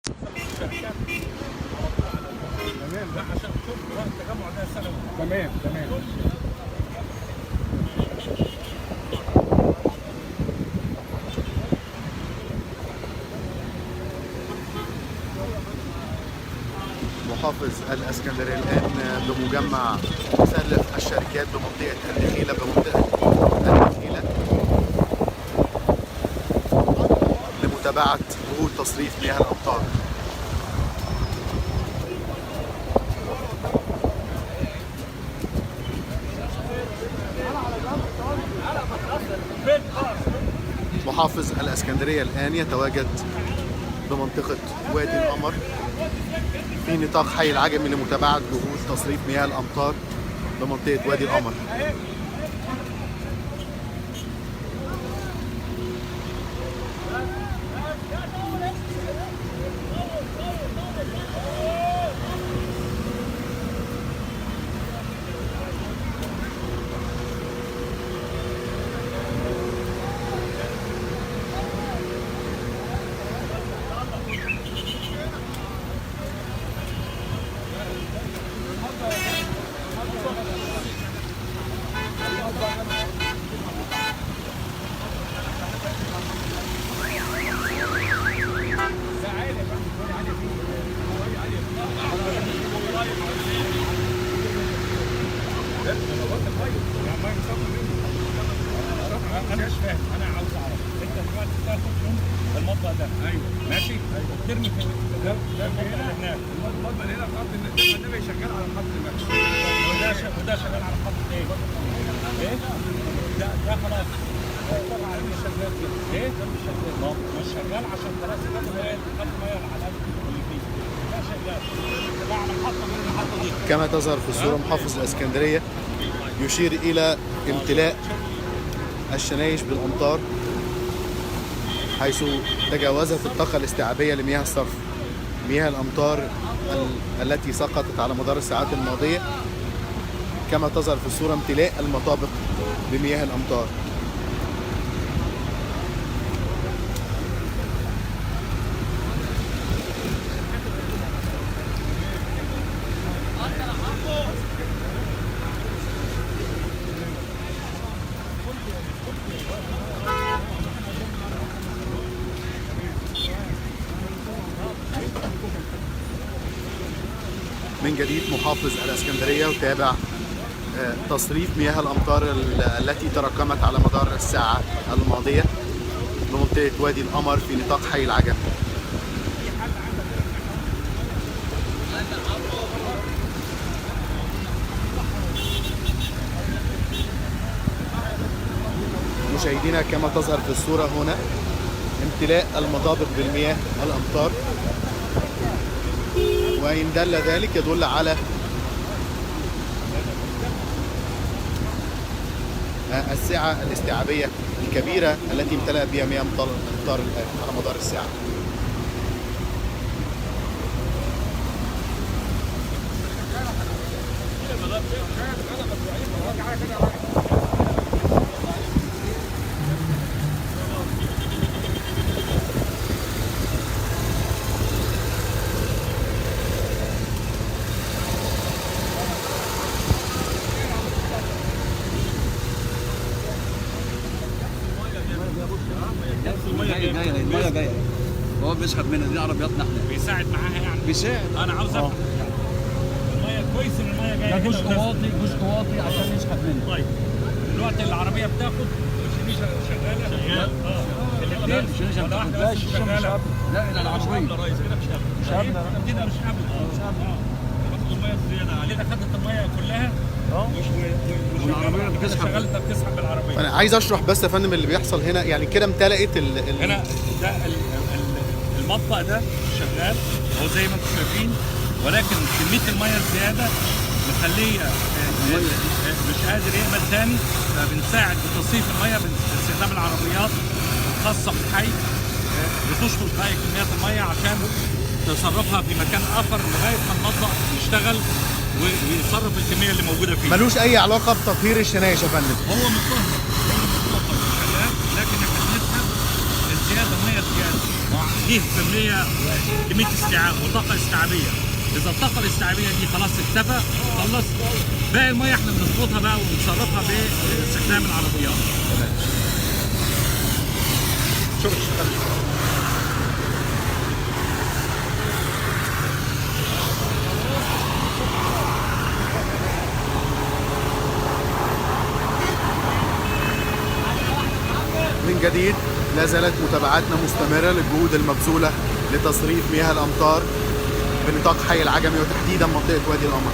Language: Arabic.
تمام. لا عشان تشوف وقت التجمع ده سنوي. تمام تمام. محافظ الاسكندريه الان بمجمع سلف الشركات بمنطقه النخيله لمتابعه جهود تصريف مياه الامطار. محافظ الاسكندريه الان يتواجد بمنطقه وادي القمر في نطاق حي العجمي لمتابعة جهود تصريف مياه الأمطار بمنطقة وادي القمر. انا مش فاهم، انا عاوز اعرف انت دلوقتي بتاخد من المطبخ ده. ايوه ماشي. ايوه ترمي في ده هناك. المطبخ هنا في خط النبي شغال على خط المكس، وده شغال على خط ايه؟ ايه؟ ده خلاص طبعا مش شغال كده. ايه؟ ده مش شغال. مش شغال عشان خلاص خط ميه على اللي فيه. ده شغال. ده على محطه من المحطه دي. كما تظهر في الصورة محافظ الإسكندرية يشير إلى امتلاء الشنايش بالأمطار حيث تجاوزت الطاقة الاستيعابية لمياه الصرف. مياه الأمطار التي سقطت على مدار الساعات الماضية كما تظهر في الصورة امتلاء المطابق بمياه الأمطار. من جديد محافظ الاسكندريه وتابع تصريف مياه الامطار التي تراكمت على مدار الساعه الماضيه بمنطقه وادي القمر في نطاق حي العجمي. مشاهدينا كما تظهر في الصوره هنا امتلاء المطابق بالمياه الامطار، وإن دل ذلك يدل على السعة الاستيعابية الكبيرة التي امتلأ بها مياه الأمطار الآن على مدار الساعة. الميه جايه هو بيسحب منها دي عربياتنا احنا. بيساعد معاها يعني. بيساعد. انا عاوز افهم الميه كويس ان الميه جايه ده جزء واطي عشان يسحب منه. طيب دلوقتي العربيه بتاخد الشيشه شغاله. شغال. الاثنين الشيشه ما بتاخدش شغاله. لا العربيه رئيس كده مش قابل. كده مش قابل. باخد الميه الزياده علينا. خدت الميه كلها. والعربيه بتسحب. شغلتها بتسحب بالعربيه. أنا عايز أشرح بس يا فندم اللي بيحصل هنا، يعني كده امتلأت هنا ده المطبخ ده شغال هو زي ما انتم شايفين، ولكن كميه الميه الزياده مخليه مش قادر يقبل تاني، فبنساعد بتصريف الميه باستخدام العربيات الخاصه بالحي بتشفط باقي كميات الميه عشان تصرفها في مكان اخر لغايه ما المطبخ يشتغل ويصرف الكميه اللي موجوده فيه. ملوش أي علاقة بتطهير الشنايش يا فندم. هو مطهر شغال، لكن احنا بنسحب الزياده، الميه الزياده ليه كميه استيعاب وطاقه استيعابيه. اذا الطاقه الاستيعابيه دي خلاص اكتفى خلص، باقي الميه احنا بنظبطها بقى ونصرفها باستخدام العربيات. شو بتشتغل؟ من جديد لا زالت متابعتنا مستمرة للجهود المبذولة لتصريف مياه الأمطار بنطاق حي العجمي وتحديدا منطقة وادي القمر.